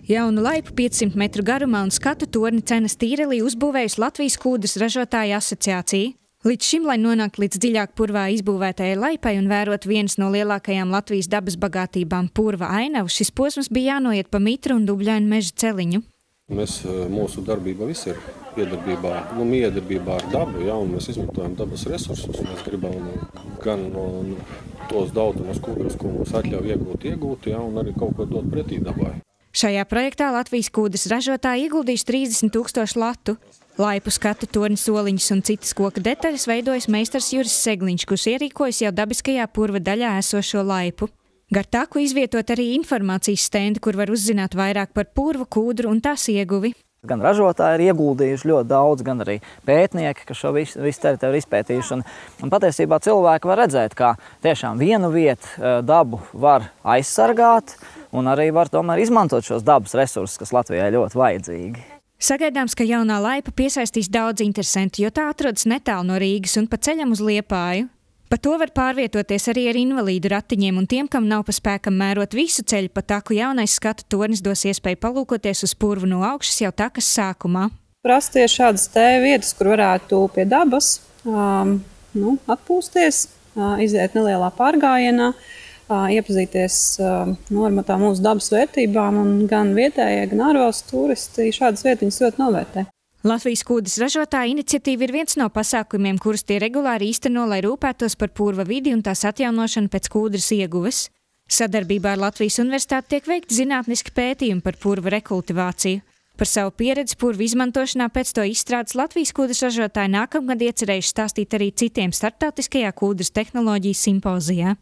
Jaunu laipu 500 metru garumā un skatu torni cenas Tīrelī uzbūvējusi Latvijas kūdras ražotāju asociācija. Līdz šim, lai nonāktu līdz dziļāk purvā izbūvētajai laipai un vērot vienas no lielākajām Latvijas dabas bagātībām purva ainavu, šis posms bija jānoiet pa mitru un dubļainu meža celiņu. Mūsu darbība viss ir miedarbībā ar dabu, ja, un mēs izmantojam dabas resursus. Mēs gribam gan tos daudzumus kūdras, ko mums atļauj iegūt, ja, un arī kaut ko dot pretī dabai. Šajā projektā Latvijas kūdras ražotāji ieguldījuši 30 000 latu. Laipu, skatu, torņu soliņus un citas koka detaļas veidojas meistars Juris Segliņš, kurš ierīkojas jau dabiskajā purva daļā esošo laipu. Gar taku izvietot arī informācijas stendi, kur var uzzināt vairāk par purvu, kūdru un tās ieguvi. Gan ražotāji ir ieguldījuši ļoti daudz, gan arī pētnieki, kas šo visu teritoriju izpētījuši. Un patiesībā cilvēki var redzēt, kā tiešām vienu vietu dabu var aizsargāt un arī var tomēr izmantot šos dabas resursus, kas Latvijai ļoti vajadzīgi. Sagaidāms, ka jaunā laipa piesaistīs daudz interesantu, jo tā atrodas netālu no Rīgas un pa ceļam uz Liepāju. Pa to var pārvietoties arī ar invalīdu ratiņiem, un tiem, kam nav pa spēkam mērot visu ceļu pa taku, jaunais skatu tornis dos iespēju palūkoties uz purvu no augšas jau takas sākumā. Prastie šādas te vietas, kur varētu pie dabas atpūsties, iziet nelielā pārgājienā, iepazīties ar tām mūsu dabas vērtībām, un gan vietējie, gan ārvalstu turisti šādas vietiņas ļoti novērtē. Latvijas kūdras ražotāja iniciatīva ir viens no pasākumiem, kurus tie regulāri īsteno, lai rūpētos par purva vidi un tās atjaunošanu pēc kūdras ieguves. Sadarbībā ar Latvijas universitāti tiek veikti zinātniski pētījumi par purva rekultivāciju. Par savu pieredzi purva izmantošanā pēc to izstrādes Latvijas kūdras ražotāji nākamgad iecerējuši stāstīt arī citiem starptautiskajā kūdras tehnoloģijas simpozijā.